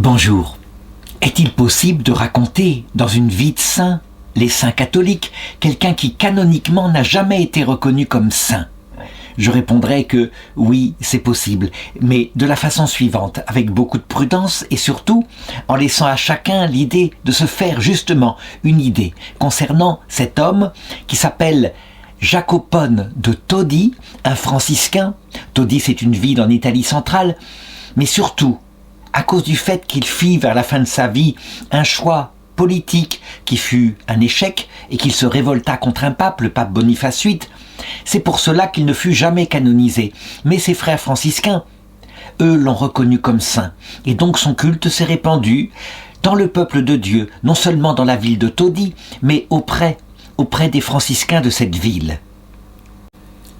Bonjour. Est-il possible de raconter dans une vie de saint, les saints catholiques, quelqu'un qui canoniquement n'a jamais été reconnu comme saint? Je répondrai que oui, c'est possible, mais de la façon suivante, avec beaucoup de prudence et surtout en laissant à chacun l'idée de se faire justement une idée concernant cet homme qui s'appelle Jacopone de Todi, un franciscain. Todi, c'est une ville en Italie centrale, mais surtout à cause du fait qu'il fit vers la fin de sa vie un choix politique qui fut un échec et qu'il se révolta contre un pape, le pape Boniface VIII. C'est pour cela qu'il ne fut jamais canonisé. Mais ses frères franciscains, eux, l'ont reconnu comme saint. Et donc son culte s'est répandu dans le peuple de Dieu, non seulement dans la ville de Todi, mais auprès des franciscains de cette ville.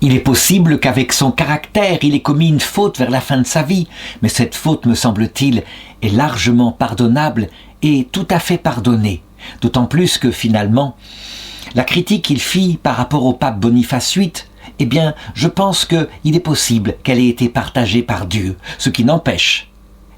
Il est possible qu'avec son caractère, il ait commis une faute vers la fin de sa vie, mais cette faute, me semble-t-il, est largement pardonnable et tout à fait pardonnée. D'autant plus que, finalement, la critique qu'il fit par rapport au pape Boniface VIII, eh bien, je pense qu'il est possible qu'elle ait été partagée par Dieu, ce qui n'empêche.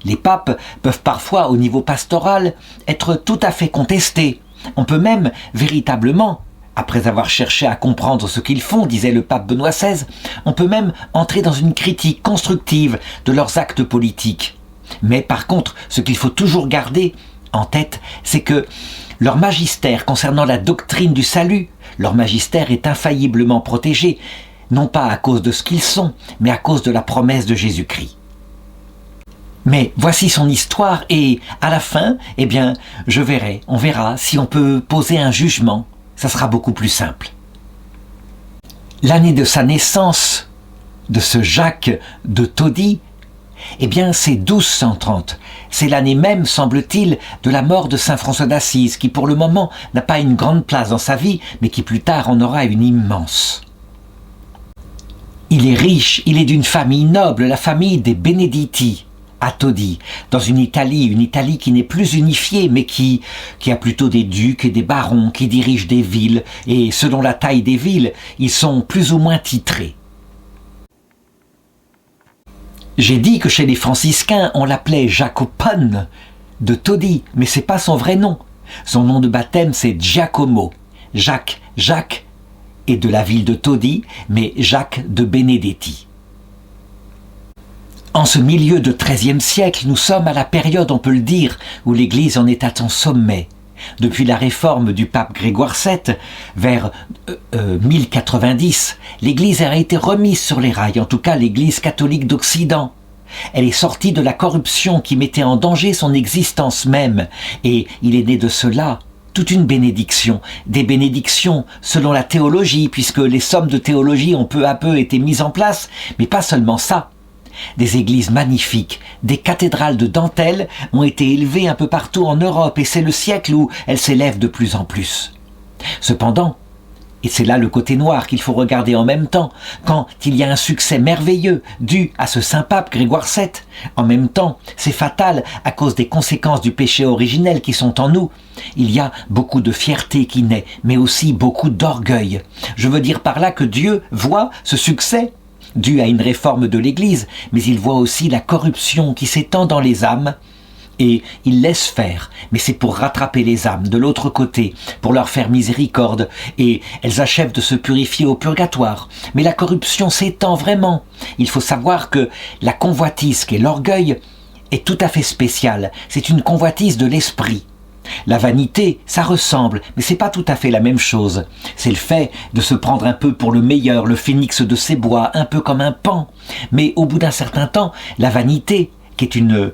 Les papes peuvent parfois, au niveau pastoral, être tout à fait contestés. On peut même, véritablement, après avoir cherché à comprendre ce qu'ils font, disait le pape Benoît XVI, on peut même entrer dans une critique constructive de leurs actes politiques. Mais par contre, ce qu'il faut toujours garder en tête, c'est que leur magistère concernant la doctrine du salut, leur magistère est infailliblement protégé, non pas à cause de ce qu'ils sont, mais à cause de la promesse de Jésus-Christ. Mais voici son histoire et à la fin, eh bien, on verra si on peut poser un jugement. Ça sera beaucoup plus simple. L'année de sa naissance, de ce Jacques de Todi, eh bien c'est 1230. C'est l'année même, semble-t-il, de la mort de saint François d'Assise, qui pour le moment n'a pas une grande place dans sa vie, mais qui plus tard en aura une immense. Il est riche, il est d'une famille noble, la famille des Benedetti, à Todi, dans une Italie qui n'est plus unifiée, mais qui a plutôt des ducs et des barons qui dirigent des villes, et selon la taille des villes, ils sont plus ou moins titrés. J'ai dit que chez les franciscains, on l'appelait Jacopone de Todi, mais c'est pas son vrai nom. Son nom de baptême, c'est Giacomo. Jacques est de la ville de Todi, mais Jacques de Benedetti. En ce milieu de XIIIe siècle, nous sommes à la période, on peut le dire, où l'Église en est à son sommet. Depuis la réforme du pape Grégoire VII, vers 1090, l'Église a été remise sur les rails, en tout cas l'Église catholique d'Occident. Elle est sortie de la corruption qui mettait en danger son existence même, et il est né de cela toute une bénédiction, des bénédictions selon la théologie, puisque les sommes de théologie ont peu à peu été mises en place, mais pas seulement ça. Des églises magnifiques, des cathédrales de dentelle ont été élevées un peu partout en Europe et c'est le siècle où elles s'élèvent de plus en plus. Cependant, et c'est là le côté noir qu'il faut regarder en même temps, quand il y a un succès merveilleux dû à ce saint pape Grégoire VII, en même temps c'est fatal à cause des conséquences du péché originel qui sont en nous. Il y a beaucoup de fierté qui naît, mais aussi beaucoup d'orgueil. Je veux dire par là que Dieu voit ce succès dû à une réforme de l'Église, mais il voit aussi la corruption qui s'étend dans les âmes, et il laisse faire, mais c'est pour rattraper les âmes de l'autre côté, pour leur faire miséricorde, et elles achèvent de se purifier au purgatoire. Mais la corruption s'étend vraiment. Il faut savoir que la convoitise, qui est l'orgueil, est tout à fait spéciale. C'est une convoitise de l'esprit. La vanité, ça ressemble, mais c'est pas tout à fait la même chose. C'est le fait de se prendre un peu pour le meilleur, le phénix de ses bois, un peu comme un paon. Mais au bout d'un certain temps, la vanité, qui est une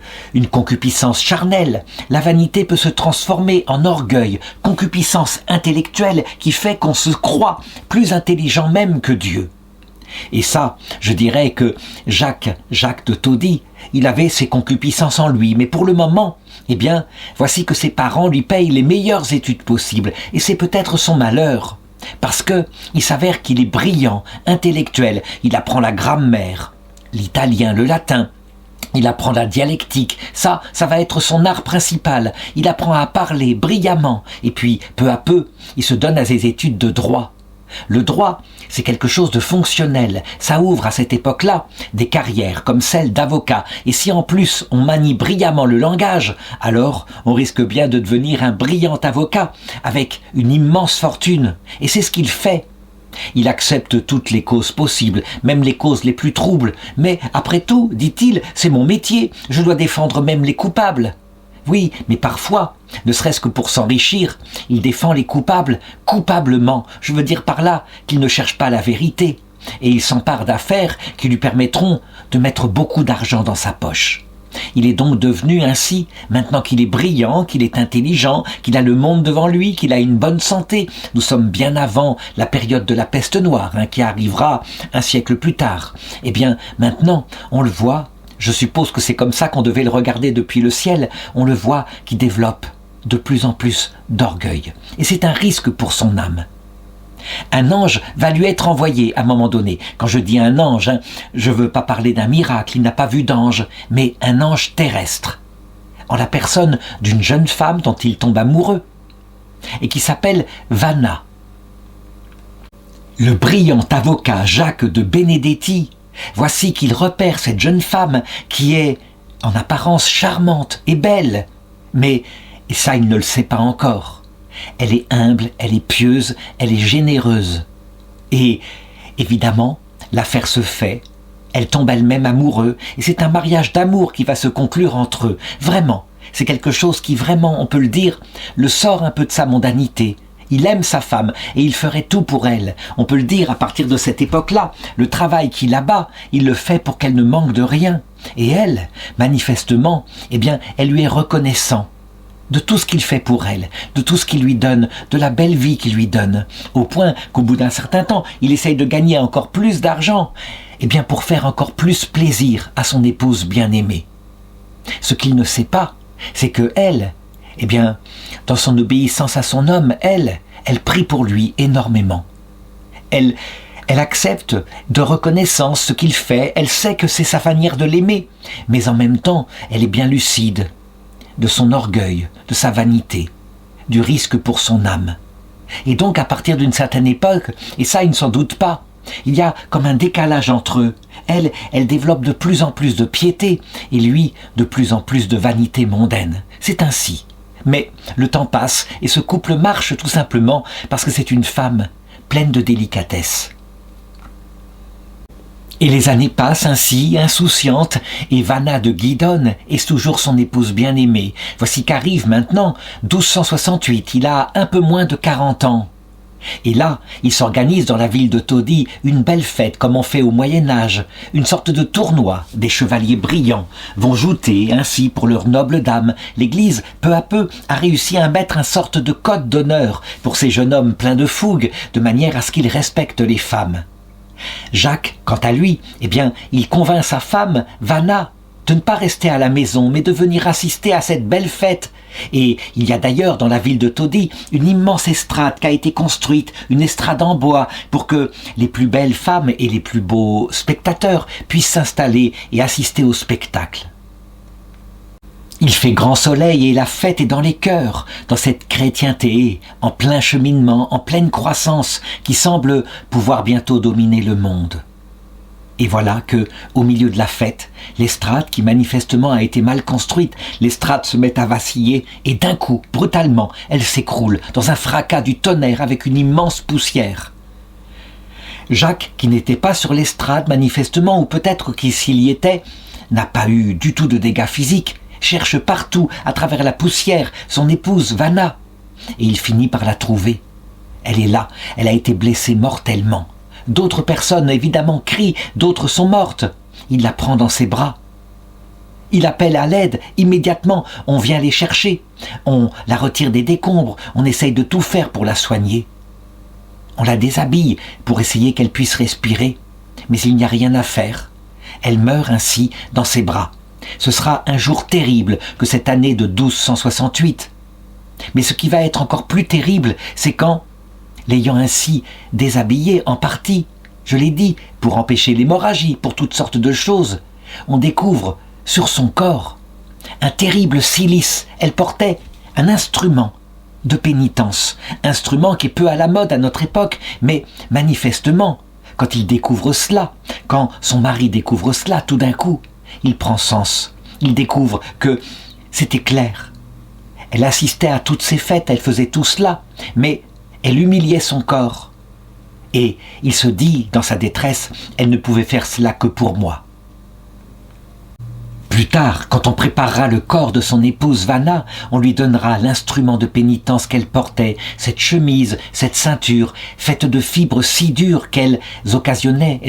concupiscence charnelle, la vanité peut se transformer en orgueil, concupiscence intellectuelle qui fait qu'on se croit plus intelligent même que Dieu. Et ça, je dirais que Jacques de Todi, il avait ses concupiscences en lui, mais pour le moment, eh bien, voici que ses parents lui payent les meilleures études possibles, et c'est peut-être son malheur, parce que il s'avère qu'il est brillant, intellectuel, il apprend la grammaire, l'italien, le latin, il apprend la dialectique, ça va être son art principal, il apprend à parler brillamment, et puis, peu à peu, il se donne à ses études de droit. Le droit, c'est quelque chose de fonctionnel. Ça ouvre à cette époque-là des carrières comme celle d'avocat. Et si en plus on manie brillamment le langage, alors on risque bien de devenir un brillant avocat avec une immense fortune. Et c'est ce qu'il fait. Il accepte toutes les causes possibles, même les causes les plus troubles. Mais après tout, dit-il, c'est mon métier, je dois défendre même les coupables. Oui, mais parfois, ne serait-ce que pour s'enrichir, il défend les coupables coupablement. Je veux dire par là qu'il ne cherche pas la vérité. Et il s'empare d'affaires qui lui permettront de mettre beaucoup d'argent dans sa poche. Il est donc devenu ainsi, maintenant qu'il est brillant, qu'il est intelligent, qu'il a le monde devant lui, qu'il a une bonne santé. Nous sommes bien avant la période de la peste noire, qui arrivera un siècle plus tard. Eh bien, maintenant, on le voit. Je suppose que c'est comme ça qu'on devait le regarder depuis le ciel. On le voit qui développe de plus en plus d'orgueil. Et c'est un risque pour son âme. Un ange va lui être envoyé à un moment donné. Quand je dis un ange, je ne veux pas parler d'un miracle, il n'a pas vu d'ange, mais un ange terrestre, en la personne d'une jeune femme dont il tombe amoureux, et qui s'appelle Vanna. Le brillant avocat Jacques de Benedetti, voici qu'il repère cette jeune femme qui est en apparence charmante et belle, mais, et ça il ne le sait pas encore, elle est humble, elle est pieuse, elle est généreuse. Et évidemment, l'affaire se fait, elle tombe elle-même amoureuse, et c'est un mariage d'amour qui va se conclure entre eux. Vraiment, c'est quelque chose qui vraiment, on peut le dire, le sort un peu de sa mondanité. Il aime sa femme et il ferait tout pour elle. On peut le dire à partir de cette époque-là. Le travail qu'il abat, il le fait pour qu'elle ne manque de rien. Et elle, manifestement, eh bien, elle lui est reconnaissant de tout ce qu'il fait pour elle, de tout ce qu'il lui donne, de la belle vie qu'il lui donne, au point qu'au bout d'un certain temps, il essaye de gagner encore plus d'argent, eh bien pour faire encore plus plaisir à son épouse bien-aimée. Ce qu'il ne sait pas, c'est que elle, eh bien, dans son obéissance à son homme, elle prie pour lui énormément. Elle accepte de reconnaissance ce qu'il fait, elle sait que c'est sa manière de l'aimer, mais en même temps, elle est bien lucide de son orgueil, de sa vanité, du risque pour son âme. Et donc, à partir d'une certaine époque, et ça, il ne s'en doute pas, il y a comme un décalage entre eux. Elle développe de plus en plus de piété, et lui, de plus en plus de vanité mondaine. C'est ainsi. Mais le temps passe, et ce couple marche tout simplement parce que c'est une femme pleine de délicatesse. Et les années passent ainsi, insouciantes, et Vanna de Guidonne est toujours son épouse bien-aimée. Voici qu'arrive maintenant 1268, il a un peu moins de 40 ans. Et là, il s'organise dans la ville de Todi une belle fête comme on fait au Moyen-Âge, une sorte de tournoi. Des chevaliers brillants vont jouter ainsi pour leurs nobles dames. L'Église, peu à peu, a réussi à mettre une sorte de code d'honneur pour ces jeunes hommes pleins de fougue, de manière à ce qu'ils respectent les femmes. Jacques, quant à lui, eh bien, il convainc sa femme, Vanna, de ne pas rester à la maison, mais de venir assister à cette belle fête. Et il y a d'ailleurs dans la ville de Todi une immense estrade qui a été construite, une estrade en bois, pour que les plus belles femmes et les plus beaux spectateurs puissent s'installer et assister au spectacle. Il fait grand soleil et la fête est dans les cœurs, dans cette chrétienté en plein cheminement, en pleine croissance, qui semble pouvoir bientôt dominer le monde. Et voilà que, au milieu de la fête, l'estrade, qui manifestement a été mal construite, l'estrade se met à vaciller et d'un coup, brutalement, elle s'écroule dans un fracas du tonnerre avec une immense poussière. Jacques, qui n'était pas sur l'estrade manifestement, ou peut-être qu'il s'il y était, n'a pas eu du tout de dégâts physiques, cherche partout, à travers la poussière, son épouse Vanna. Et il finit par la trouver. Elle est là, elle a été blessée mortellement. D'autres personnes, évidemment, crient, d'autres sont mortes. Il la prend dans ses bras. Il appelle à l'aide, immédiatement, on vient les chercher. On la retire des décombres, on essaye de tout faire pour la soigner. On la déshabille pour essayer qu'elle puisse respirer. Mais il n'y a rien à faire. Elle meurt ainsi dans ses bras. Ce sera un jour terrible que cette année de 1268. Mais ce qui va être encore plus terrible, c'est quand, l'ayant ainsi déshabillée en partie, je l'ai dit, pour empêcher l'hémorragie, pour toutes sortes de choses, on découvre sur son corps un terrible cilice. Elle portait un instrument de pénitence, instrument qui est peu à la mode à notre époque, mais manifestement, quand il découvre cela, quand son mari découvre cela, tout d'un coup, il prend sens. Il découvre que c'était clair. Elle assistait à toutes ces fêtes, elle faisait tout cela, mais elle humiliait son corps. Et il se dit, dans sa détresse, elle ne pouvait faire cela que pour moi. Plus tard, quand on préparera le corps de son épouse Vanna, on lui donnera l'instrument de pénitence qu'elle portait, cette chemise, cette ceinture, faite de fibres si dures qu'elles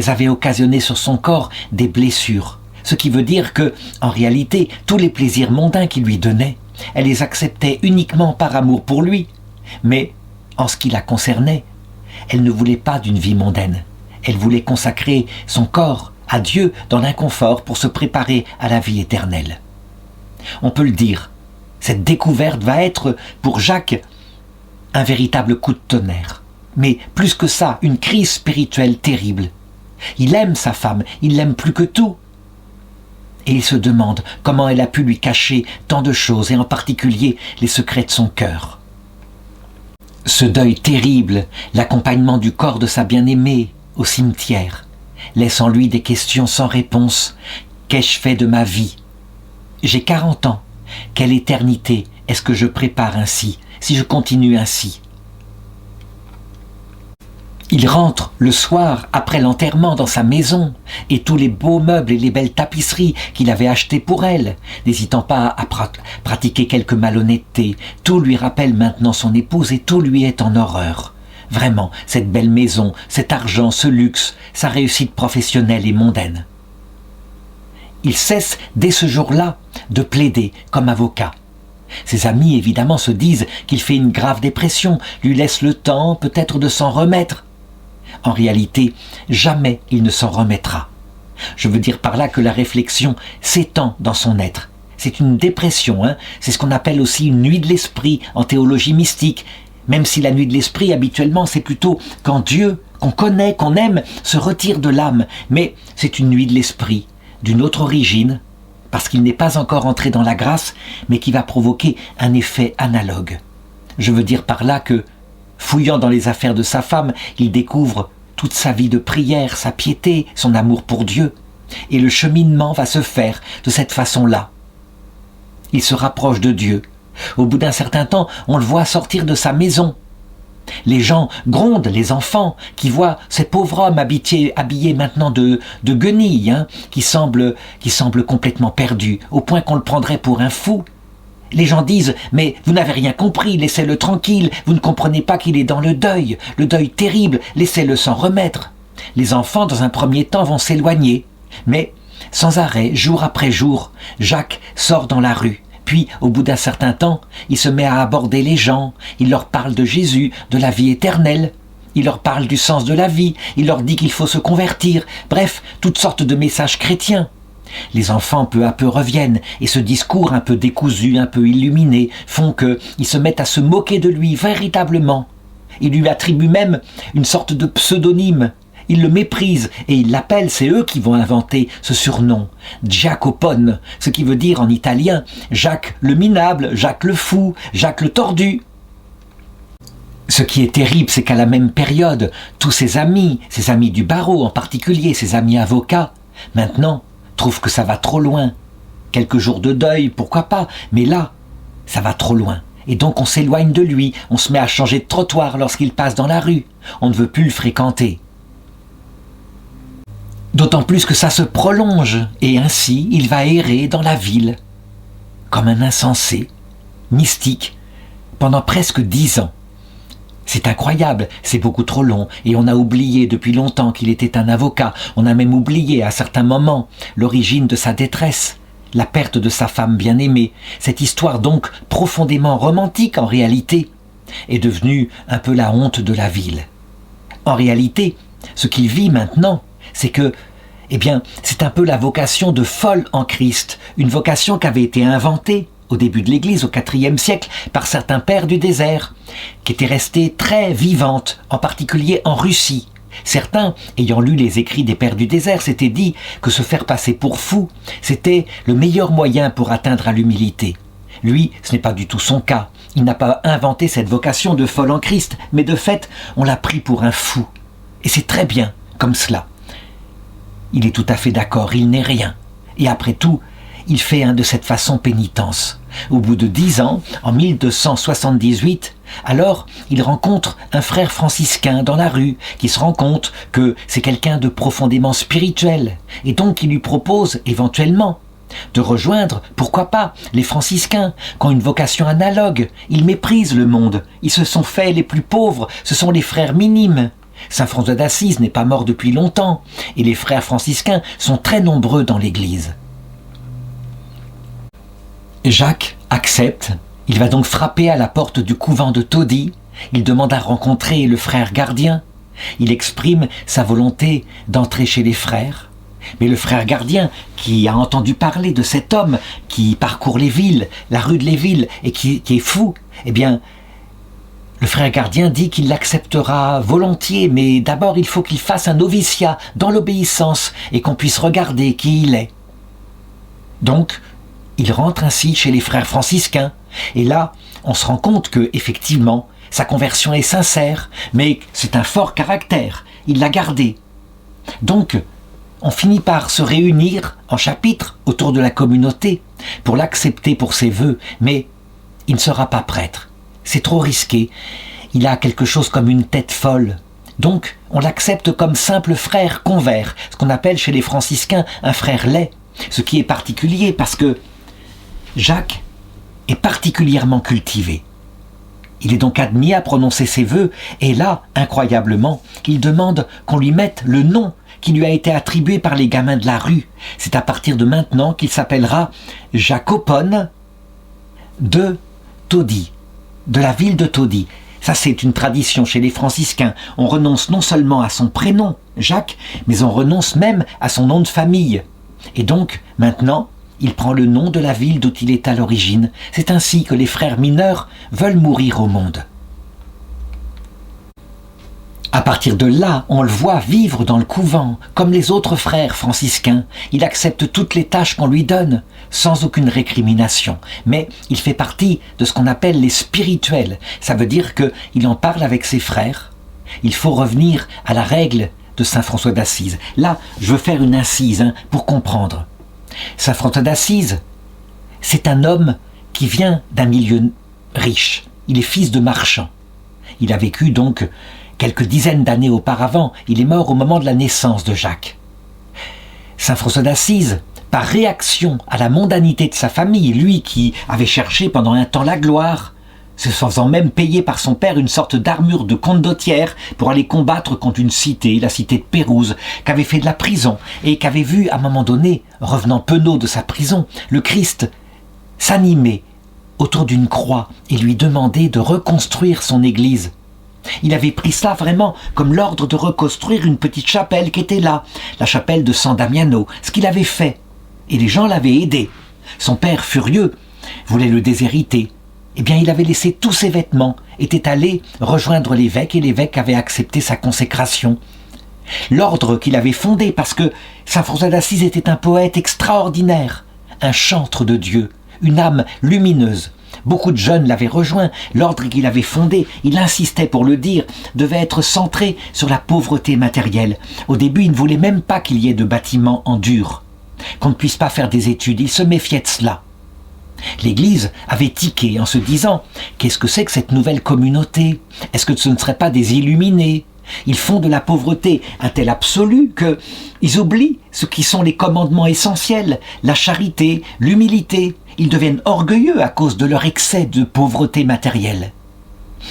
avaient occasionné sur son corps des blessures. Ce qui veut dire que, en réalité, tous les plaisirs mondains qu'il lui donnait, elle les acceptait uniquement par amour pour lui. Mais, en ce qui la concernait, elle ne voulait pas d'une vie mondaine. Elle voulait consacrer son corps à Dieu dans l'inconfort pour se préparer à la vie éternelle. On peut le dire, cette découverte va être pour Jacques un véritable coup de tonnerre. Mais plus que ça, une crise spirituelle terrible. Il aime sa femme, il l'aime plus que tout. Et il se demande comment elle a pu lui cacher tant de choses, et en particulier les secrets de son cœur. Ce deuil terrible, l'accompagnement du corps de sa bien-aimée au cimetière, laisse en lui des questions sans réponse. Qu'ai-je fait de ma vie? J'ai 40 ans. Quelle éternité est-ce que je prépare ainsi, si je continue ainsi? Il rentre le soir après l'enterrement dans sa maison, et tous les beaux meubles et les belles tapisseries qu'il avait achetées pour elle, n'hésitant pas à pratiquer quelque malhonnêteté. Tout lui rappelle maintenant son épouse et tout lui est en horreur. Vraiment, cette belle maison, cet argent, ce luxe, sa réussite professionnelle et mondaine. Il cesse dès ce jour-là de plaider comme avocat. Ses amis évidemment se disent qu'il fait une grave dépression, lui laissent le temps peut-être de s'en remettre. En réalité, jamais il ne s'en remettra. Je veux dire par là que la réflexion s'étend dans son être. C'est une dépression, c'est ce qu'on appelle aussi une nuit de l'esprit en théologie mystique. Même si la nuit de l'esprit, habituellement, c'est plutôt quand Dieu, qu'on connaît, qu'on aime, se retire de l'âme. Mais c'est une nuit de l'esprit, d'une autre origine, parce qu'il n'est pas encore entré dans la grâce, mais qui va provoquer un effet analogue. Je veux dire par là que, fouillant dans les affaires de sa femme, il découvre toute sa vie de prière, sa piété, son amour pour Dieu. Et le cheminement va se faire de cette façon-là. Il se rapproche de Dieu. Au bout d'un certain temps, on le voit sortir de sa maison. Les gens grondent, les enfants, qui voient ces pauvres hommes habillés maintenant de guenilles, qui semblent complètement perdus, au point qu'on le prendrait pour un fou. Les gens disent « Mais vous n'avez rien compris, laissez-le tranquille, vous ne comprenez pas qu'il est dans le deuil terrible, laissez-le s'en remettre. » Les enfants, dans un premier temps, vont s'éloigner. Mais, sans arrêt, jour après jour, Jacques sort dans la rue. Puis, au bout d'un certain temps, il se met à aborder les gens, il leur parle de Jésus, de la vie éternelle, il leur parle du sens de la vie, il leur dit qu'il faut se convertir, bref, toutes sortes de messages chrétiens. Les enfants peu à peu reviennent, et ce discours un peu décousu, un peu illuminé, font qu'ils se mettent à se moquer de lui véritablement. Ils lui attribuent même une sorte de pseudonyme. Ils le méprisent et ils l'appellent, c'est eux qui vont inventer ce surnom, Giacopone, ce qui veut dire en italien Jacques le minable, Jacques le fou, Jacques le tordu. Ce qui est terrible, c'est qu'à la même période, tous ses amis du barreau en particulier, ses amis avocats, maintenant, trouvent que ça va trop loin. Quelques jours de deuil, pourquoi pas, mais là, ça va trop loin. Et donc on s'éloigne de lui, on se met à changer de trottoir lorsqu'il passe dans la rue, on ne veut plus le fréquenter. D'autant plus que ça se prolonge, et ainsi il va errer dans la ville, comme un insensé, mystique, pendant presque 10 ans. C'est incroyable, c'est beaucoup trop long, et on a oublié depuis longtemps qu'il était un avocat, on a même oublié à certains moments l'origine de sa détresse, la perte de sa femme bien-aimée. Cette histoire donc profondément romantique en réalité, est devenue un peu la honte de la ville. En réalité, ce qu'il vit maintenant, c'est que, c'est un peu la vocation de folle en Christ, une vocation qui avait été inventée au début de l'Église, au IVe siècle, par certains pères du désert, qui étaient restés très vivantes, en particulier en Russie. Certains, ayant lu les écrits des pères du désert, s'étaient dit que se faire passer pour fou, c'était le meilleur moyen pour atteindre à l'humilité. Lui, ce n'est pas du tout son cas. Il n'a pas inventé cette vocation de folle en Christ, mais de fait, on l'a pris pour un fou. Et c'est très bien, comme cela. Il est tout à fait d'accord, il n'est rien. Et après tout, il fait de cette façon pénitence. Au bout de 10 ans, en 1278, alors il rencontre un frère franciscain dans la rue qui se rend compte que c'est quelqu'un de profondément spirituel et donc il lui propose éventuellement de rejoindre, pourquoi pas, les franciscains qui ont une vocation analogue. Ils méprisent le monde, ils se sont faits les plus pauvres, ce sont les frères minimes. Saint François d'Assise n'est pas mort depuis longtemps et les frères franciscains sont très nombreux dans l'Église. Jacques accepte, il va donc frapper à la porte du couvent de Todi, il demande à rencontrer le frère gardien, il exprime sa volonté d'entrer chez les frères. Mais le frère gardien, qui a entendu parler de cet homme qui parcourt les villes, la rue de Léville, et qui est fou, eh bien, le frère gardien dit qu'il l'acceptera volontiers, mais d'abord il faut qu'il fasse un noviciat dans l'obéissance et qu'on puisse regarder qui il est. Donc, il rentre ainsi chez les frères franciscains, et là, on se rend compte que, effectivement, sa conversion est sincère, mais c'est un fort caractère, il l'a gardé. Donc, on finit par se réunir en chapitre autour de la communauté pour l'accepter pour ses vœux, mais il ne sera pas prêtre. C'est trop risqué, il a quelque chose comme une tête folle. Donc, on l'accepte comme simple frère convers, ce qu'on appelle chez les franciscains un frère laid, ce qui est particulier parce que Jacques est particulièrement cultivé. Il est donc admis à prononcer ses vœux, et là, incroyablement, il demande qu'on lui mette le nom qui lui a été attribué par les gamins de la rue. C'est à partir de maintenant qu'il s'appellera Jacopone de Todi, de la ville de Todi. Ça, c'est une tradition chez les franciscains. On renonce non seulement à son prénom, Jacques, mais on renonce même à son nom de famille. Et donc, maintenant, il prend le nom de la ville d'où il est à l'origine. C'est ainsi que les frères mineurs veulent mourir au monde. À partir de là, on le voit vivre dans le couvent, comme les autres frères franciscains. Il accepte toutes les tâches qu'on lui donne, sans aucune récrimination. Mais il fait partie de ce qu'on appelle les spirituels. Ça veut dire qu'il en parle avec ses frères. Il faut revenir à la règle de Saint François d'Assise. Là, je veux faire une incise pour comprendre. Saint François d'Assise, c'est un homme qui vient d'un milieu riche. Il est fils de marchand. Il a vécu donc quelques dizaines d'années auparavant. Il est mort au moment de la naissance de Jacques. Saint François d'Assise, par réaction à la mondanité de sa famille, lui qui avait cherché pendant un temps la gloire, se faisant même payer par son père une sorte d'armure de condottière pour aller combattre contre une cité, la cité de Pérouse, qu'avait fait de la prison et qu'avait vu à un moment donné, revenant penaud de sa prison, le Christ s'animer autour d'une croix et lui demander de reconstruire son église. Il avait pris cela vraiment comme l'ordre de reconstruire une petite chapelle qui était là, la chapelle de San Damiano, ce qu'il avait fait. Et les gens l'avaient aidé. Son père, furieux, voulait le déshériter. Eh bien, il avait laissé tous ses vêtements, était allé rejoindre l'évêque et l'évêque avait accepté sa consécration. L'ordre qu'il avait fondé, parce que Saint François d'Assise était un poète extraordinaire, un chantre de Dieu, une âme lumineuse. Beaucoup de jeunes l'avaient rejoint. L'ordre qu'il avait fondé, il insistait pour le dire, devait être centré sur la pauvreté matérielle. Au début, il ne voulait même pas qu'il y ait de bâtiments en dur, qu'on ne puisse pas faire des études. Il se méfiait de cela. L'Église avait tiqué en se disant « Qu'est-ce que c'est que cette nouvelle communauté? Est-ce que ce ne seraient pas des illuminés ?» Ils font de la pauvreté un tel absolu qu'ils oublient ce qui sont les commandements essentiels, la charité, l'humilité. Ils deviennent orgueilleux à cause de leur excès de pauvreté matérielle.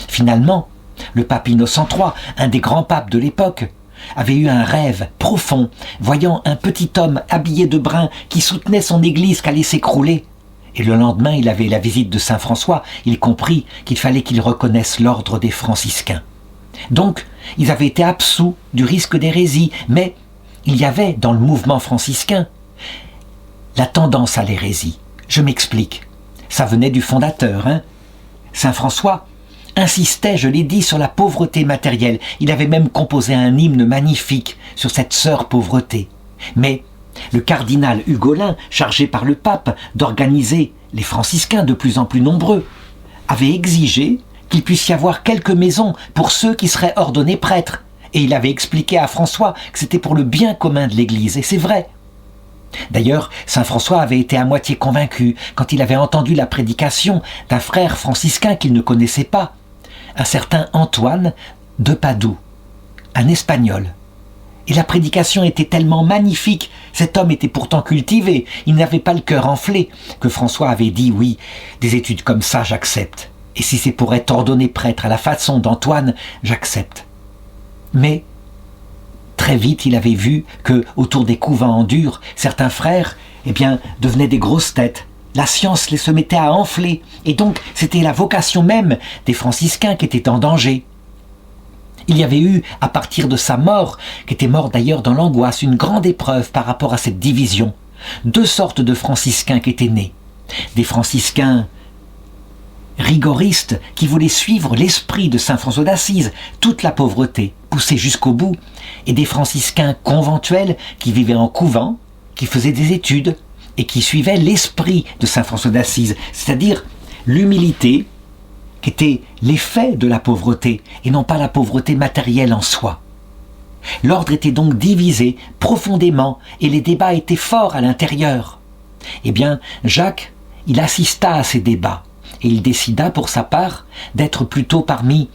Finalement, le pape Innocent III, un des grands papes de l'époque, avait eu un rêve profond, voyant un petit homme habillé de brun qui soutenait son église qu'allait s'écrouler. Et le lendemain, il avait la visite de Saint François. Il comprit qu'il fallait qu'il reconnaisse l'ordre des franciscains. Donc, ils avaient été absous du risque d'hérésie, mais il y avait dans le mouvement franciscain la tendance à l'hérésie. Je m'explique. Ça venait du fondateur. Saint François insistait, je l'ai dit, sur la pauvreté matérielle. Il avait même composé un hymne magnifique sur cette sœur pauvreté. Mais le cardinal Hugolin, chargé par le pape d'organiser les franciscains de plus en plus nombreux, avait exigé qu'il puisse y avoir quelques maisons pour ceux qui seraient ordonnés prêtres. Et il avait expliqué à François que c'était pour le bien commun de l'Église, et c'est vrai. D'ailleurs, saint François avait été à moitié convaincu quand il avait entendu la prédication d'un frère franciscain qu'il ne connaissait pas, un certain Antoine de Padoue, un Espagnol. Et la prédication était tellement magnifique, cet homme était pourtant cultivé, il n'avait pas le cœur enflé, que François avait dit « oui, des études comme ça, j'accepte. Et si c'est pour être ordonné prêtre à la façon d'Antoine, j'accepte. » Mais très vite, il avait vu que, autour des couvents en dur, certains frères, devenaient des grosses têtes. La science les se mettait à enfler, et donc c'était la vocation même des franciscains qui était en danger. Il y avait eu, à partir de sa mort, qui était mort d'ailleurs dans l'angoisse, une grande épreuve par rapport à cette division. 2 sortes de franciscains qui étaient nés. Des franciscains rigoristes qui voulaient suivre l'esprit de saint François d'Assise, toute la pauvreté, poussée jusqu'au bout, et des franciscains conventuels qui vivaient en couvent, qui faisaient des études et qui suivaient l'esprit de saint François d'Assise, c'est-à-dire l'humilité qui était l'effet de la pauvreté et non pas la pauvreté matérielle en soi. L'ordre était donc divisé profondément et les débats étaient forts à l'intérieur. Jacques, il assista à ces débats et il décida pour sa part d'être plutôt parmi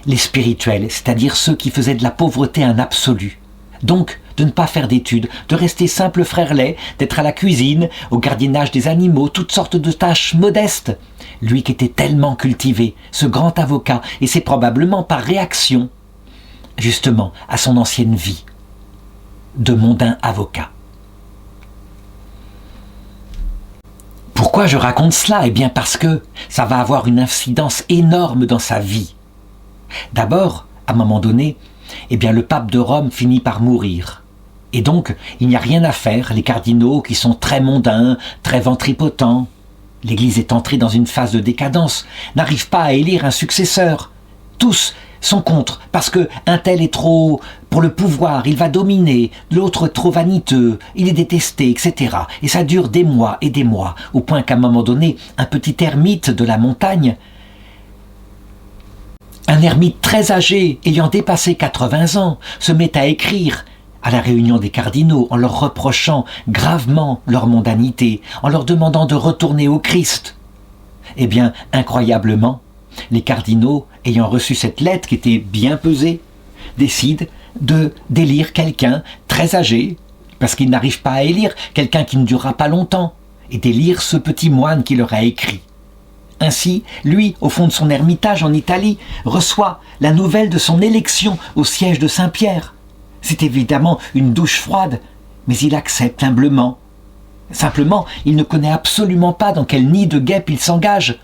les spirituels, c'est-à-dire ceux qui faisaient de la pauvreté un absolu. Donc, de ne pas faire d'études, de rester simple frère laid, d'être à la cuisine, au gardiennage des animaux, toutes sortes de tâches modestes. Lui qui était tellement cultivé, ce grand avocat, et c'est probablement par réaction, justement, à son ancienne vie de mondain avocat. Pourquoi je raconte cela ? Parce que ça va avoir une incidence énorme dans sa vie. D'abord, à un moment donné, le pape de Rome finit par mourir. Et donc, il n'y a rien à faire, les cardinaux qui sont très mondains, très ventripotents, l'Église est entrée dans une phase de décadence, n'arrivent pas à élire un successeur. Tous sont contre, parce que un tel est trop pour le pouvoir, il va dominer, l'autre trop vaniteux, il est détesté, etc. Et ça dure des mois, au point qu'à un moment donné, un petit ermite de la montagne, un ermite très âgé, ayant dépassé 80 ans, se met à écrire à la réunion des cardinaux en leur reprochant gravement leur mondanité, en leur demandant de retourner au Christ. Incroyablement, les cardinaux, ayant reçu cette lettre qui était bien pesée, décident d'élire quelqu'un très âgé, parce qu'ils n'arrivent pas à élire quelqu'un qui ne durera pas longtemps, et d'élire ce petit moine qui leur a écrit. Ainsi, lui, au fond de son ermitage en Italie, reçoit la nouvelle de son élection au siège de Saint-Pierre. C'est évidemment une douche froide, mais il accepte humblement. Simplement, il ne connaît absolument pas dans quel nid de guêpes il s'engage,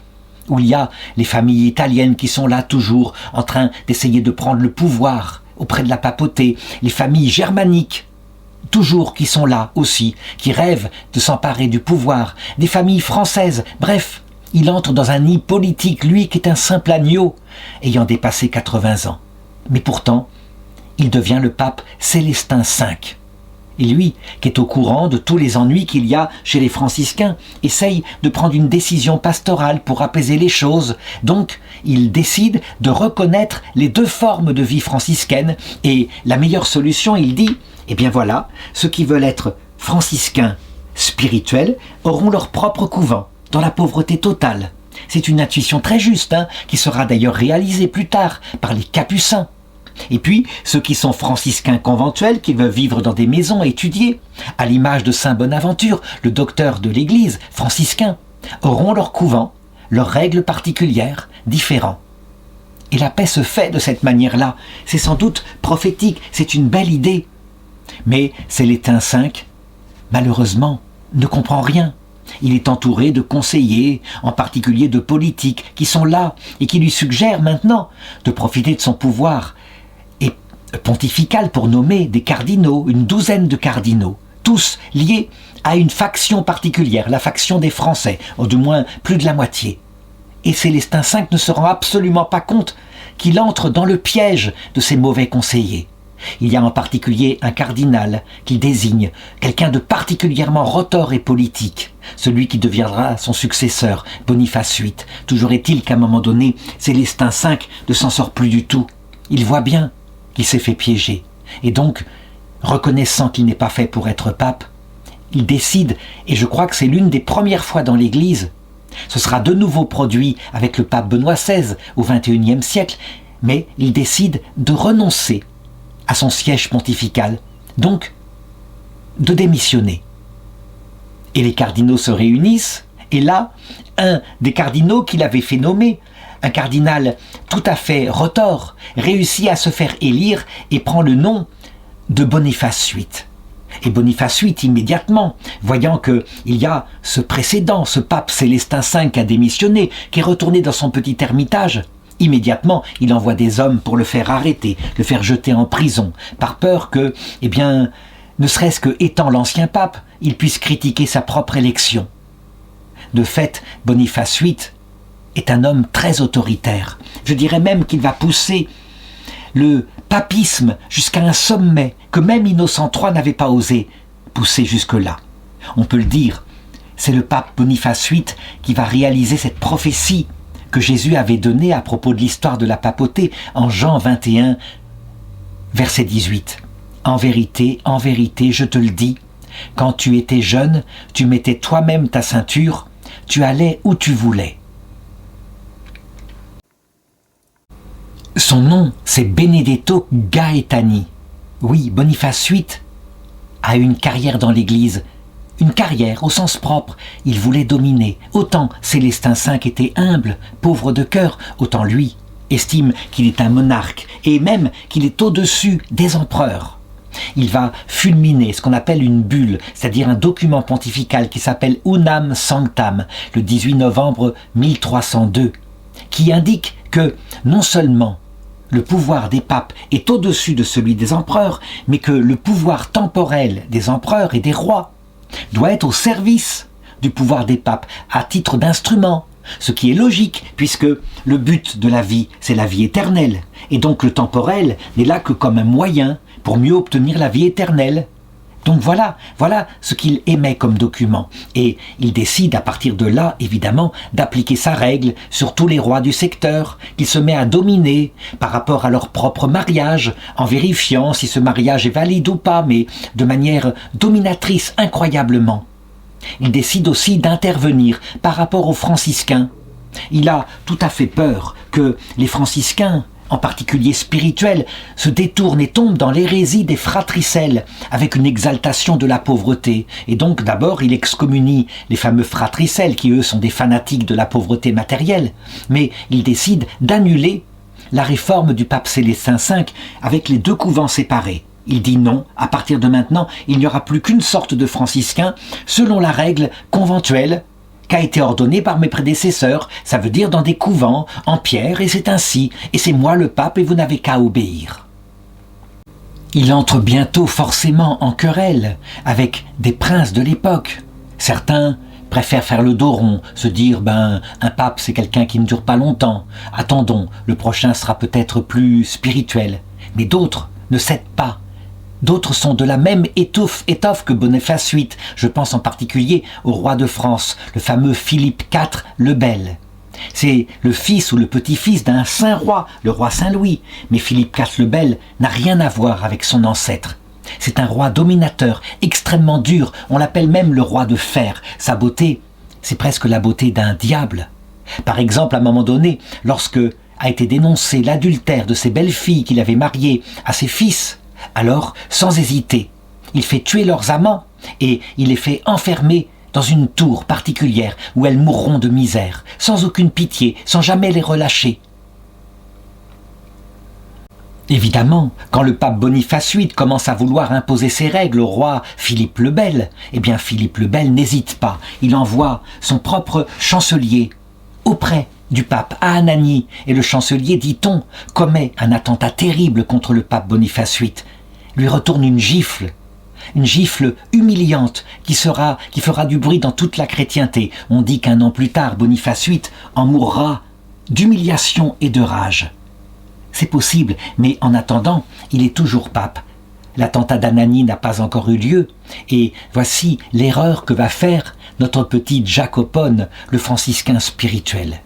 où il y a les familles italiennes qui sont là toujours en train d'essayer de prendre le pouvoir auprès de la papauté, les familles germaniques, toujours qui sont là aussi, qui rêvent de s'emparer du pouvoir, des familles françaises, bref, il entre dans un nid politique, lui qui est un simple agneau, ayant dépassé 80 ans. Mais pourtant, il devient le pape Célestin V. Et lui, qui est au courant de tous les ennuis qu'il y a chez les franciscains, essaye de prendre une décision pastorale pour apaiser les choses. Donc, il décide de reconnaître les 2 formes de vie franciscaine. Et la meilleure solution, il dit, voilà, ceux qui veulent être franciscains spirituels auront leur propre couvent, dans la pauvreté totale. C'est une intuition très juste, qui sera d'ailleurs réalisée plus tard par les capucins. Et puis, ceux qui sont franciscains conventuels, qui veulent vivre dans des maisons, étudier, à l'image de saint Bonaventure, le docteur de l'Église, franciscain, auront leur couvent, leurs règles particulières, différents. Et la paix se fait de cette manière-là. C'est sans doute prophétique, c'est une belle idée. Mais Célestin V, malheureusement, ne comprend rien. Il est entouré de conseillers, en particulier de politiques, qui sont là et qui lui suggèrent maintenant de profiter de son pouvoir et pontifical pour nommer des cardinaux, une 12aine de cardinaux, tous liés à une faction particulière, la faction des Français, ou du moins plus de la moitié. Et Célestin V ne se rend absolument pas compte qu'il entre dans le piège de ces mauvais conseillers. Il y a en particulier un cardinal qu'il désigne, quelqu'un de particulièrement rotor et politique, celui qui deviendra son successeur, Boniface VIII. Toujours est-il qu'à un moment donné, Célestin V ne s'en sort plus du tout. Il voit bien qu'il s'est fait piéger. Et donc, reconnaissant qu'il n'est pas fait pour être pape, il décide, et je crois que c'est l'une des premières fois dans l'Église, ce sera de nouveau produit avec le pape Benoît XVI au XXIe siècle, mais il décide de renoncer à son siège pontifical, donc de démissionner. Et les cardinaux se réunissent, et là, un des cardinaux qu'il avait fait nommer, un cardinal tout à fait retors, réussit à se faire élire et prend le nom de Boniface VIII. Et Boniface VIII, immédiatement, voyant qu'il y a ce précédent, ce pape Célestin V qui a démissionné, qui est retourné dans son petit ermitage, immédiatement, il envoie des hommes pour le faire arrêter, le faire jeter en prison, par peur que, ne serait-ce que étant l'ancien pape, il puisse critiquer sa propre élection. De fait, Boniface VIII est un homme très autoritaire. Je dirais même qu'il va pousser le papisme jusqu'à un sommet que même Innocent III n'avait pas osé pousser jusque-là. On peut le dire, c'est le pape Boniface VIII qui va réaliser cette prophétie que Jésus avait donnée à propos de l'histoire de la papauté en Jean 21, verset 18. En vérité, je te le dis, quand tu étais jeune, tu mettais toi-même ta ceinture, tu allais où tu voulais. Son nom, c'est Benedetto Gaetani. Oui, Boniface VIII a une carrière dans l'Église. Une carrière au sens propre. Il voulait dominer. Autant Célestin V était humble, pauvre de cœur, autant lui estime qu'il est un monarque et même qu'il est au-dessus des empereurs. Il va fulminer ce qu'on appelle une bulle, c'est-à-dire un document pontifical qui s'appelle Unam Sanctam, le 18 novembre 1302, qui indique que non seulement le pouvoir des papes est au-dessus de celui des empereurs, mais que le pouvoir temporel des empereurs et des rois doit être au service du pouvoir des papes, à titre d'instrument, ce qui est logique, puisque le but de la vie, c'est la vie éternelle, et donc le temporel n'est là que comme un moyen pour mieux obtenir la vie éternelle. Donc voilà ce qu'il émet comme document. Et il décide à partir de là, évidemment, d'appliquer sa règle sur tous les rois du secteur, qu'il se met à dominer par rapport à leur propre mariage, en vérifiant si ce mariage est valide ou pas, mais de manière dominatrice incroyablement. Il décide aussi d'intervenir par rapport aux franciscains. Il a tout à fait peur que les franciscains, en particulier spirituels, se détournent et tombent dans l'hérésie des fratricelles, avec une exaltation de la pauvreté. Et donc d'abord il excommunie les fameux fratricelles, qui eux sont des fanatiques de la pauvreté matérielle, mais il décide d'annuler la réforme du pape Célestin V avec les deux couvents séparés. Il dit non, à partir de maintenant, il n'y aura plus qu'une sorte de franciscain, selon la règle conventuelle qu'a été ordonnée par mes prédécesseurs, ça veut dire dans des couvents, en pierre, et c'est ainsi, et c'est moi le pape, et vous n'avez qu'à obéir. Il entre bientôt forcément en querelle avec des princes de l'époque. Certains préfèrent faire le dos rond, se dire un pape c'est quelqu'un qui ne dure pas longtemps, attendons, le prochain sera peut-être plus spirituel. Mais d'autres ne cèdent pas. D'autres sont de la même étoffe que Boniface VIII. Je pense en particulier au roi de France, le fameux Philippe IV le Bel. C'est le fils ou le petit-fils d'un saint roi, le roi Saint-Louis. Mais Philippe IV le Bel n'a rien à voir avec son ancêtre. C'est un roi dominateur, extrêmement dur. On l'appelle même le roi de fer. Sa beauté, c'est presque la beauté d'un diable. Par exemple, à un moment donné, lorsque a été dénoncé l'adultère de ses belles-filles qu'il avait mariées à ses fils, alors, sans hésiter, il fait tuer leurs amants et il les fait enfermer dans une tour particulière où elles mourront de misère, sans aucune pitié, sans jamais les relâcher. Évidemment, quand le pape Boniface VIII commence à vouloir imposer ses règles au roi Philippe le Bel, Philippe le Bel n'hésite pas. Il envoie son propre chancelier auprès du pape à Anagni, et le chancelier, dit-on, commet un attentat terrible contre le pape Boniface VIII, lui retourne une gifle humiliante qui fera du bruit dans toute la chrétienté. On dit qu'un an plus tard, Boniface VIII en mourra d'humiliation et de rage. c'est possible, mais en attendant, il est toujours pape. L'attentat d'Anani n'a pas encore eu lieu, et voici l'erreur que va faire notre petit Jacopone, le franciscain spirituel.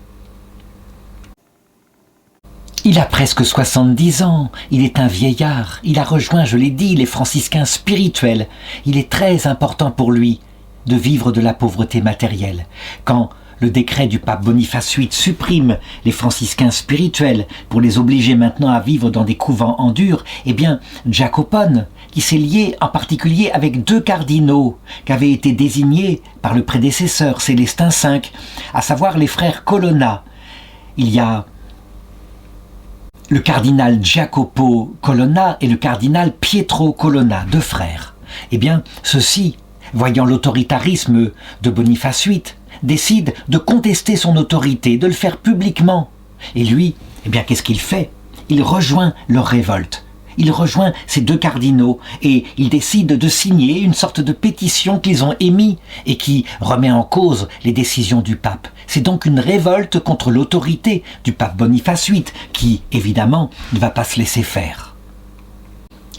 Il a presque 70 ans, il est un vieillard, il a rejoint, je l'ai dit, les franciscains spirituels. Il est très important pour lui de vivre de la pauvreté matérielle. Quand le décret du pape Boniface VIII supprime les franciscains spirituels pour les obliger maintenant à vivre dans des couvents en dur, eh bien, Jacopone, qui s'est lié en particulier avec 2 cardinaux qui avaient été désignés par le prédécesseur Célestin V, à savoir les frères Colonna. Il y a le cardinal Jacopo Colonna et le cardinal Pietro Colonna, 2 frères. Eh bien, ceux-ci, voyant l'autoritarisme de Boniface VIII, décident de contester son autorité, de le faire publiquement. Et lui, eh bien, qu'est-ce qu'il fait? Il rejoint leur révolte. Il rejoint ces 2 cardinaux et il décide de signer une sorte de pétition qu'ils ont émise et qui remet en cause les décisions du pape. C'est donc une révolte contre l'autorité du pape Boniface VIII qui, évidemment, ne va pas se laisser faire.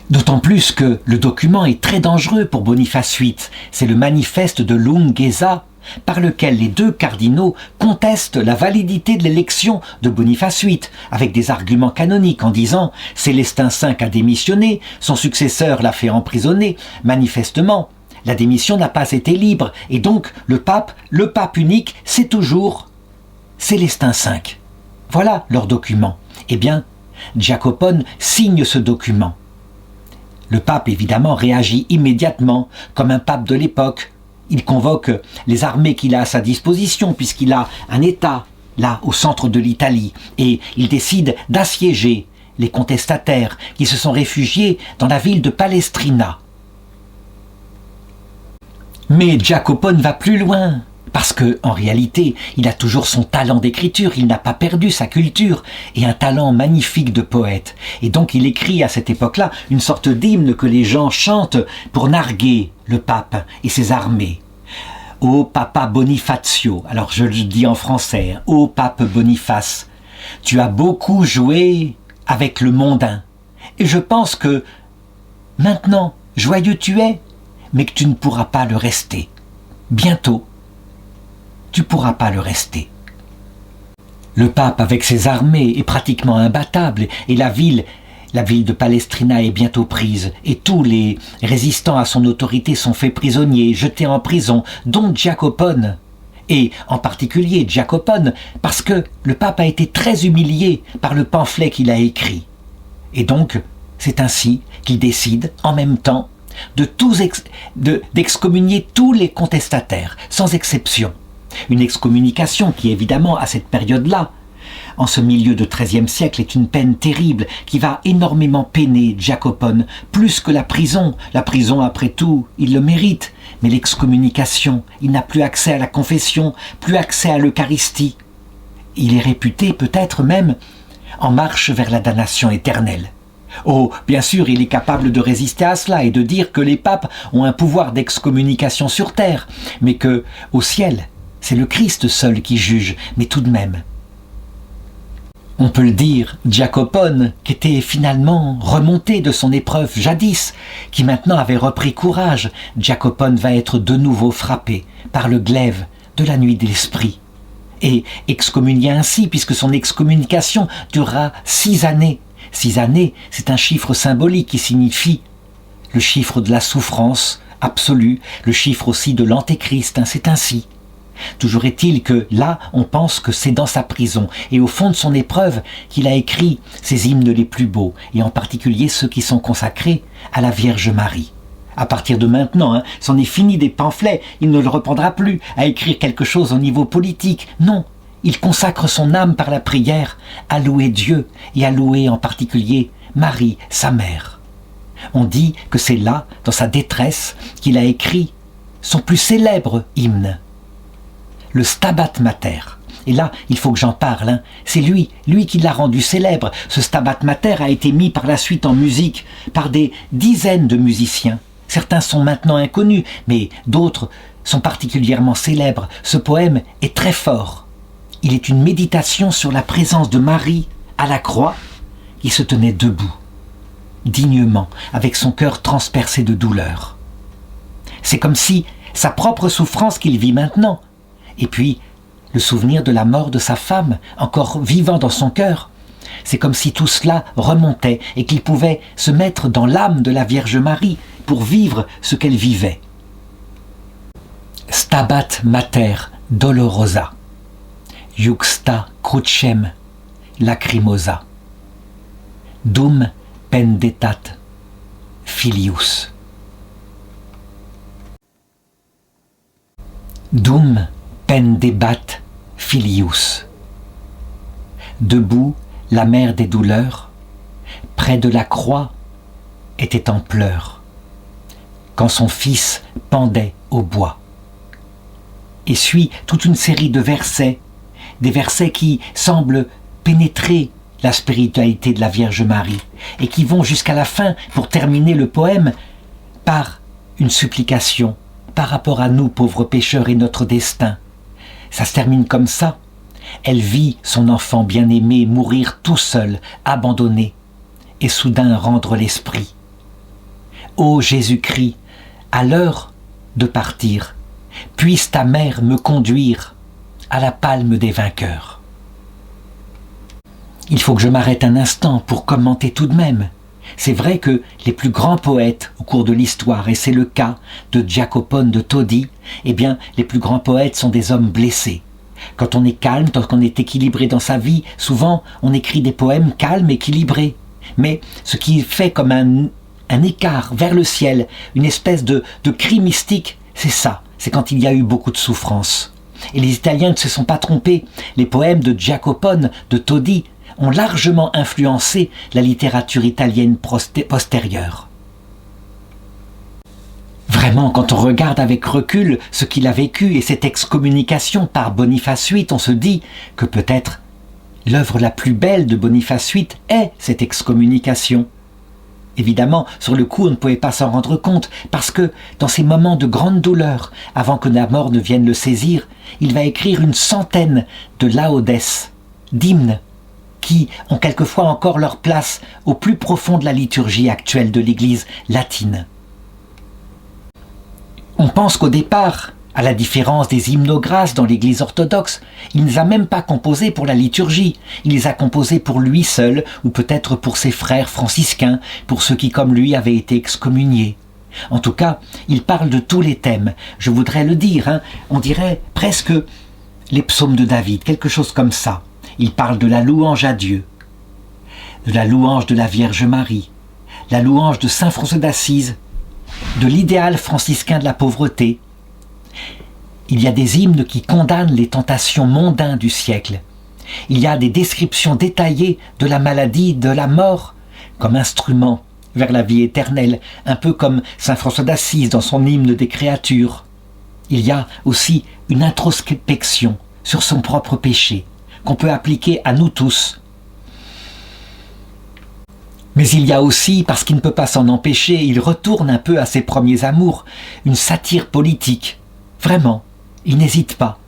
D'autant plus que le document est très dangereux pour Boniface VIII. C'est le manifeste de Lunghezza, par lequel les 2 cardinaux contestent la validité de l'élection de Boniface VIII, avec des arguments canoniques en disant « Célestin V a démissionné, son successeur l'a fait emprisonner, manifestement, la démission n'a pas été libre, et donc le pape unique, c'est toujours Célestin V. » Voilà leur document. Eh bien, Jacopone signe ce document. Le pape, évidemment, réagit immédiatement, comme un pape de l'époque. Il convoque les armées qu'il a à sa disposition, puisqu'il a un État, là, au centre de l'Italie, et il décide d'assiéger les contestataires qui se sont réfugiés dans la ville de Palestrina. Mais Jacopone va plus loin, parce que, en réalité, il a toujours son talent d'écriture, il n'a pas perdu sa culture, et un talent magnifique de poète. Et donc il écrit à cette époque-là une sorte d'hymne que les gens chantent pour narguer le pape et ses armées. Ô Papa Bonifacio, alors je le dis en français, ô Pape Boniface, tu as beaucoup joué avec le mondain, et je pense que maintenant, joyeux tu es, mais que tu ne pourras pas le rester. Bientôt, tu ne pourras pas le rester. Le pape, avec ses armées, est pratiquement imbattable, et la ville de Palestrina est bientôt prise, et tous les résistants à son autorité sont faits prisonniers, jetés en prison, dont Jacopone, et en particulier Jacopone, parce que le pape a été très humilié par le pamphlet qu'il a écrit. Et donc, c'est ainsi qu'il décide, en même temps, d'excommunier tous les contestataires, sans exception. Une excommunication qui, évidemment, à cette période-là, en ce milieu de XIIIe siècle, est une peine terrible qui va énormément peiner Jacopone, plus que la prison. La prison, après tout, il le mérite. Mais l'excommunication, il n'a plus accès à la confession, plus accès à l'Eucharistie. Il est réputé, peut-être même, en marche vers la damnation éternelle. Oh, bien sûr, il est capable de résister à cela et de dire que les papes ont un pouvoir d'excommunication sur terre, mais que, au ciel, c'est le Christ seul qui juge, mais tout de même. On peut le dire, Jacopone, qui était finalement remonté de son épreuve jadis, qui maintenant avait repris courage, Jacopone va être de nouveau frappé par le glaive de la nuit de l'esprit, et excommunié ainsi, puisque son excommunication durera 6 années. 6 années, c'est un chiffre symbolique qui signifie le chiffre de la souffrance absolue, le chiffre aussi de l'antéchrist, c'est ainsi. Toujours est-il que là, on pense que c'est dans sa prison et au fond de son épreuve qu'il a écrit ses hymnes les plus beaux, et en particulier ceux qui sont consacrés à la Vierge Marie. À partir de maintenant, c'en est fini des pamphlets, il ne le reprendra plus à écrire quelque chose au niveau politique, non. Il consacre son âme par la prière à louer Dieu et à louer en particulier Marie, sa mère. On dit que c'est là, dans sa détresse, qu'il a écrit son plus célèbre hymne, le Stabat Mater. Et là, il faut que j'en parle. C'est lui qui l'a rendu célèbre. Ce Stabat Mater a été mis par la suite en musique par des dizaines de musiciens. Certains sont maintenant inconnus, mais d'autres sont particulièrement célèbres. Ce poème est très fort. Il est une méditation sur la présence de Marie à la croix, il se tenait debout, dignement, avec son cœur transpercé de douleur. C'est comme si sa propre souffrance qu'il vit maintenant, et puis le souvenir de la mort de sa femme, encore vivant dans son cœur, c'est comme si tout cela remontait et qu'il pouvait se mettre dans l'âme de la Vierge Marie pour vivre ce qu'elle vivait. Stabat mater dolorosa, juxta crucem lacrimosa, dum pendetat filius. Dum pendebat filius. Debout, la mère des douleurs, près de la croix, était en pleurs, quand son fils pendait au bois. Et suit toute une série de versets, des versets qui semblent pénétrer la spiritualité de la Vierge Marie et qui vont jusqu'à la fin pour terminer le poème par une supplication par rapport à nous, pauvres pécheurs, et notre destin. Ça se termine comme ça. Elle vit son enfant bien-aimé mourir tout seul, abandonné, et soudain rendre l'esprit. Ô Jésus-Christ, à l'heure de partir, puisse ta mère me conduire à la palme des vainqueurs. Il faut que je m'arrête un instant pour commenter tout de même. C'est vrai que les plus grands poètes au cours de l'histoire, et c'est le cas de Giacopone de Todi, eh bien, les plus grands poètes sont des hommes blessés. Quand on est calme, quand on est équilibré dans sa vie, souvent on écrit des poèmes calmes, équilibrés. Mais ce qui fait comme un écart vers le ciel, une espèce de cri mystique, c'est ça, c'est quand il y a eu beaucoup de souffrance. Et les Italiens ne se sont pas trompés. Les poèmes de Giacopone de Todi ont largement influencé la littérature italienne postérieure. Vraiment, quand on regarde avec recul ce qu'il a vécu et cette excommunication par Boniface VIII, on se dit que peut-être l'œuvre la plus belle de Boniface VIII est cette excommunication. Évidemment, sur le coup, on ne pouvait pas s'en rendre compte, parce que dans ces moments de grande douleur, avant que la mort ne vienne le saisir, il va écrire une centaine de laudes, d'hymnes, qui ont quelquefois encore leur place au plus profond de la liturgie actuelle de l'Église latine. On pense qu'au départ, à la différence des hymnographes dans l'Église orthodoxe, il ne les a même pas composés pour la liturgie, il les a composés pour lui seul, ou peut-être pour ses frères franciscains, pour ceux qui comme lui avaient été excommuniés. En tout cas, il parle de tous les thèmes, je voudrais le dire, on dirait presque les psaumes de David, quelque chose comme ça. Il parle de la louange à Dieu, de la louange de la Vierge Marie, la louange de Saint François d'Assise, de l'idéal franciscain de la pauvreté. Il y a des hymnes qui condamnent les tentations mondaines du siècle. Il y a des descriptions détaillées de la maladie, de la mort, comme instrument vers la vie éternelle, un peu comme Saint François d'Assise dans son hymne des créatures. Il y a aussi une introspection sur son propre péché, qu'on peut appliquer à nous tous. Mais il y a aussi, parce qu'il ne peut pas s'en empêcher, il retourne un peu à ses premiers amours, une satire politique. Vraiment, il n'hésite pas.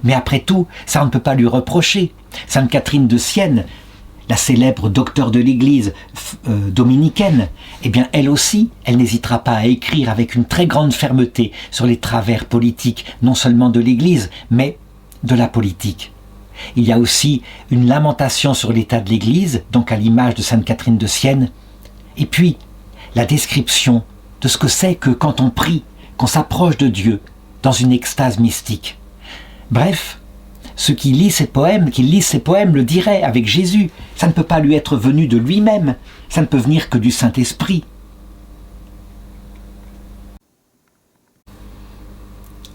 Mais après tout, ça on ne peut pas lui reprocher. Sainte Catherine de Sienne, la célèbre docteure de l'Église dominicaine, eh bien elle aussi, elle n'hésitera pas à écrire avec une très grande fermeté sur les travers politiques, non seulement de l'Église, mais de la politique. Il y a aussi une lamentation sur l'état de l'Église, donc à l'image de Sainte Catherine de Sienne, et puis la description de ce que c'est que quand on prie, qu'on s'approche de Dieu dans une extase mystique. Bref, ceux qui lisent ces poèmes, le diraient avec Jésus, ça ne peut pas lui être venu de lui-même, ça ne peut venir que du Saint-Esprit.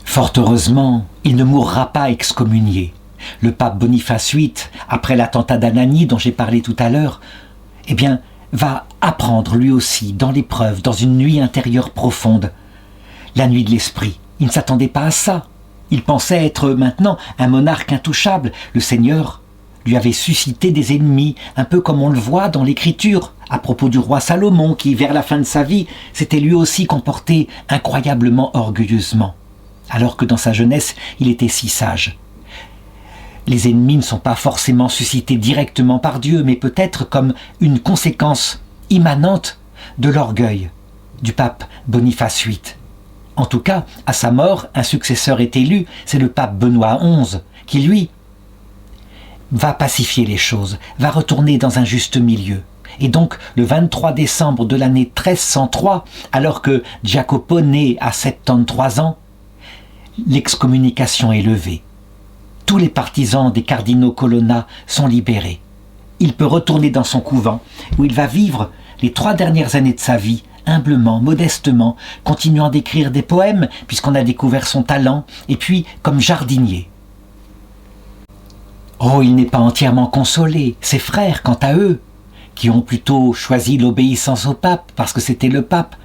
Fort heureusement, il ne mourra pas excommunié. Le pape Boniface VIII, après l'attentat d'Anagni dont j'ai parlé tout à l'heure, eh bien, va apprendre lui aussi dans l'épreuve, dans une nuit intérieure profonde, la nuit de l'esprit. Il ne s'attendait pas à ça. Il pensait être maintenant un monarque intouchable. Le Seigneur lui avait suscité des ennemis, un peu comme on le voit dans l'Écriture, à propos du roi Salomon, qui, vers la fin de sa vie, s'était lui aussi comporté incroyablement orgueilleusement, alors que dans sa jeunesse, il était si sage. Les ennemis ne sont pas forcément suscités directement par Dieu, mais peut-être comme une conséquence immanente de l'orgueil du pape Boniface VIII. En tout cas, à sa mort, un successeur est élu, c'est le pape Benoît XI, qui lui va pacifier les choses, va retourner dans un juste milieu. Et donc, le 23 décembre de l'année 1303, alors que Jacopo naît à 73 ans, l'excommunication est levée. Tous les partisans des cardinaux Colonna sont libérés. Il peut retourner dans son couvent, où il va vivre les 3 dernières années de sa vie, humblement, modestement, continuant d'écrire des poèmes, puisqu'on a découvert son talent, et puis comme jardinier. Oh, il n'est pas entièrement consolé. Ses frères, quant à eux, qui ont plutôt choisi l'obéissance au pape, parce que c'était le pape,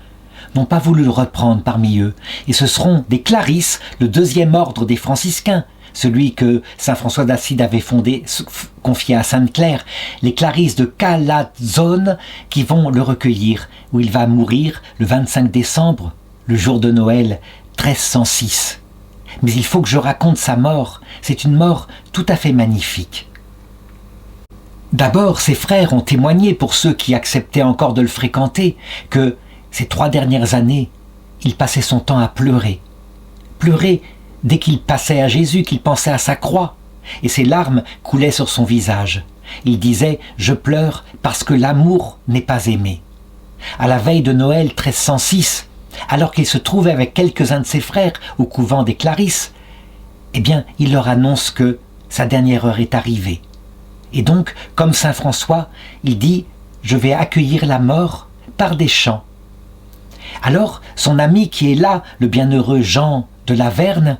n'ont pas voulu le reprendre parmi eux. Et ce seront des Clarisses, le 2e ordre des franciscains, celui que saint François d'Assise avait fondé, confié à Sainte Claire, les Clarisses de Calazzone, qui vont le recueillir, où il va mourir le 25 décembre, le jour de Noël, 1306. Mais il faut que je raconte sa mort. C'est une mort tout à fait magnifique. D'abord, ses frères ont témoigné, pour ceux qui acceptaient encore de le fréquenter, que ces 3 dernières années, il passait son temps à pleurer. Pleurer dès qu'il passait à Jésus, qu'il pensait à sa croix, et ses larmes coulaient sur son visage. Il disait « Je pleure parce que l'amour n'est pas aimé ». À la veille de Noël 1306, alors qu'il se trouvait avec quelques-uns de ses frères au couvent des Clarisses, eh bien, il leur annonce que sa dernière heure est arrivée. Et donc, comme saint François, il dit « Je vais accueillir la mort par des chants ». Alors, son ami qui est là, le bienheureux Jean de la Verne,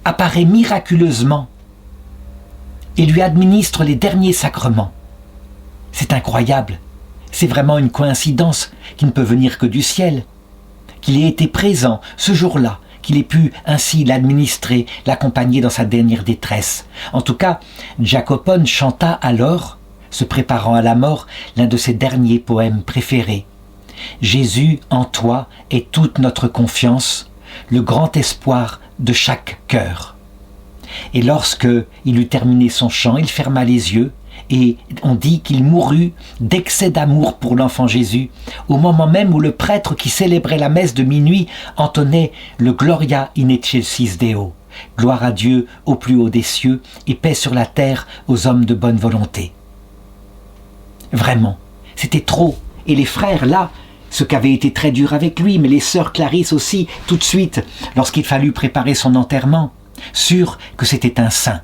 apparaît miraculeusement et lui administre les derniers sacrements. C'est incroyable, c'est vraiment une coïncidence qui ne peut venir que du ciel, qu'il ait été présent ce jour-là, qu'il ait pu ainsi l'administrer, l'accompagner dans sa dernière détresse. En tout cas, Jacopone chanta alors, se préparant à la mort, l'un de ses derniers poèmes préférés. « Jésus, en toi est toute notre confiance, le grand espoir de chaque cœur. » Et lorsque il eut terminé son chant, il ferma les yeux et on dit qu'il mourut d'excès d'amour pour l'enfant Jésus, au moment même où le prêtre qui célébrait la messe de minuit entonnait le Gloria in excelsis Deo, gloire à Dieu au plus haut des cieux et paix sur la terre aux hommes de bonne volonté. Vraiment, c'était trop. Et les frères là, ce qu'avait été très dur avec lui, mais les sœurs Clarisse aussi, tout de suite, lorsqu'il fallut préparer son enterrement, sûrs que c'était un saint.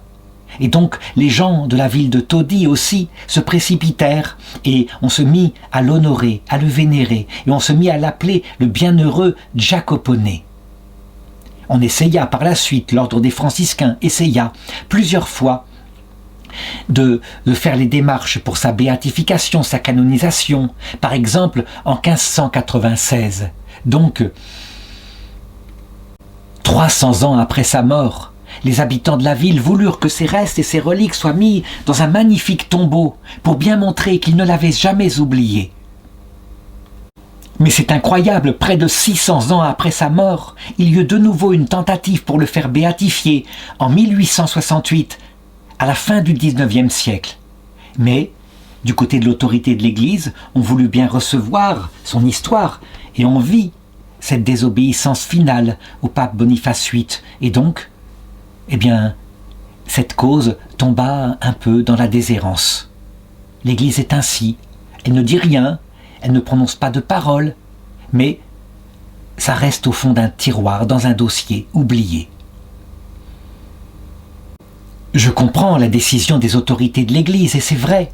Et donc les gens de la ville de Todi aussi se précipitèrent et on se mit à l'honorer, à le vénérer, et on se mit à l'appeler le bienheureux Jacopone. On essaya par la suite, l'ordre des franciscains essaya plusieurs fois de faire les démarches pour sa béatification, sa canonisation, par exemple en 1596. Donc, 300 ans après sa mort, les habitants de la ville voulurent que ses restes et ses reliques soient mis dans un magnifique tombeau pour bien montrer qu'ils ne l'avaient jamais oublié. Mais c'est incroyable, près de 600 ans après sa mort, il y eut de nouveau une tentative pour le faire béatifier en 1868, à la fin du XIXe siècle. Mais, du côté de l'autorité de l'Église, on voulut bien recevoir son histoire et on vit cette désobéissance finale au pape Boniface VIII. Et donc, eh bien, cette cause tomba un peu dans la déshérence. L'Église est ainsi, elle ne dit rien, elle ne prononce pas de parole, mais ça reste au fond d'un tiroir, dans un dossier oublié. Je comprends la décision des autorités de l'Église, et c'est vrai.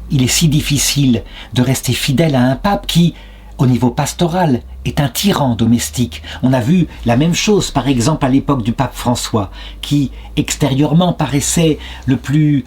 Il est si difficile de rester fidèle à un pape qui, au niveau pastoral, est un tyran domestique. On a vu la même chose, par exemple, à l'époque du pape François, qui, extérieurement, paraissait le plus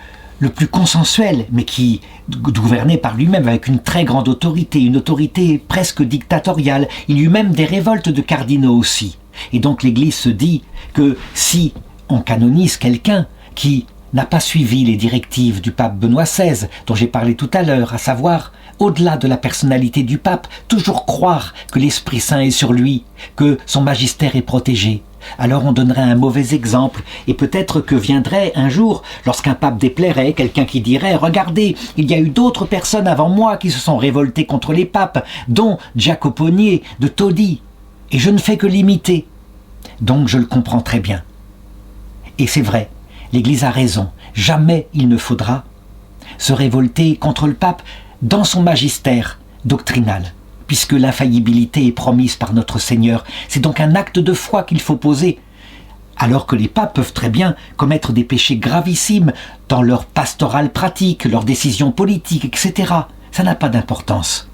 consensuel, mais qui gouvernait par lui-même avec une très grande autorité, une autorité presque dictatoriale. Il y eut même des révoltes de cardinaux aussi. Et donc l'Église se dit que si on canonise quelqu'un qui n'a pas suivi les directives du pape Benoît XVI, dont j'ai parlé tout à l'heure, à savoir, au-delà de la personnalité du pape, toujours croire que l'Esprit Saint est sur lui, que son magistère est protégé. Alors on donnerait un mauvais exemple, et peut-être que viendrait un jour, lorsqu'un pape déplairait, quelqu'un qui dirait « Regardez, il y a eu d'autres personnes avant moi qui se sont révoltées contre les papes, dont Giacopone de Todi, et je ne fais que l'imiter. » Donc je le comprends très bien. Et c'est vrai, l'Église a raison, jamais il ne faudra se révolter contre le pape dans son magistère doctrinal, puisque l'infaillibilité est promise par notre Seigneur. C'est donc un acte de foi qu'il faut poser, alors que les papes peuvent très bien commettre des péchés gravissimes dans leur pastorale pratique, leurs décisions politiques, etc. Ça n'a pas d'importance.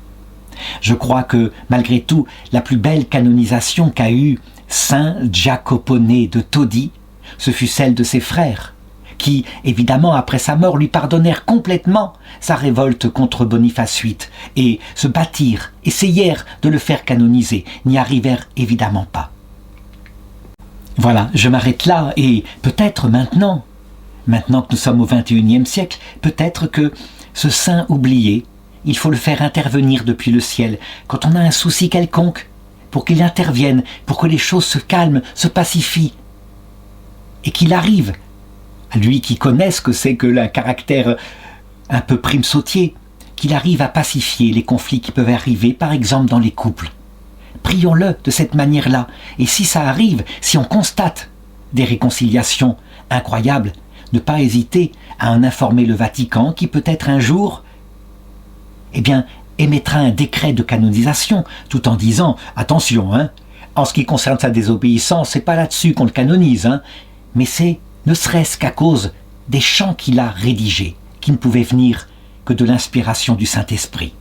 Je crois que, malgré tout, la plus belle canonisation qu'a eue Saint Giacopone de Todi, ce fut celle de ses frères, qui, évidemment, après sa mort, lui pardonnèrent complètement sa révolte contre Boniface VIII et se battirent, essayèrent de le faire canoniser, n'y arrivèrent évidemment pas. Voilà, je m'arrête là et peut-être maintenant que nous sommes au XXIe siècle, peut-être que ce saint oublié, il faut le faire intervenir depuis le ciel quand on a un souci quelconque, pour qu'il intervienne, pour que les choses se calment, se pacifient, et qu'il arrive, à lui qui connaît ce que c'est que le caractère un peu prime-sautier, qu'il arrive à pacifier les conflits qui peuvent arriver, par exemple dans les couples. Prions-le de cette manière-là, et si ça arrive, si on constate des réconciliations incroyables, ne pas hésiter à en informer le Vatican qui peut-être un jour, émettra un décret de canonisation, tout en disant « Attention, en ce qui concerne sa désobéissance, c'est pas là-dessus qu'on le canonise, mais c'est ne serait-ce qu'à cause des chants qu'il a rédigés, qui ne pouvaient venir que de l'inspiration du Saint-Esprit. »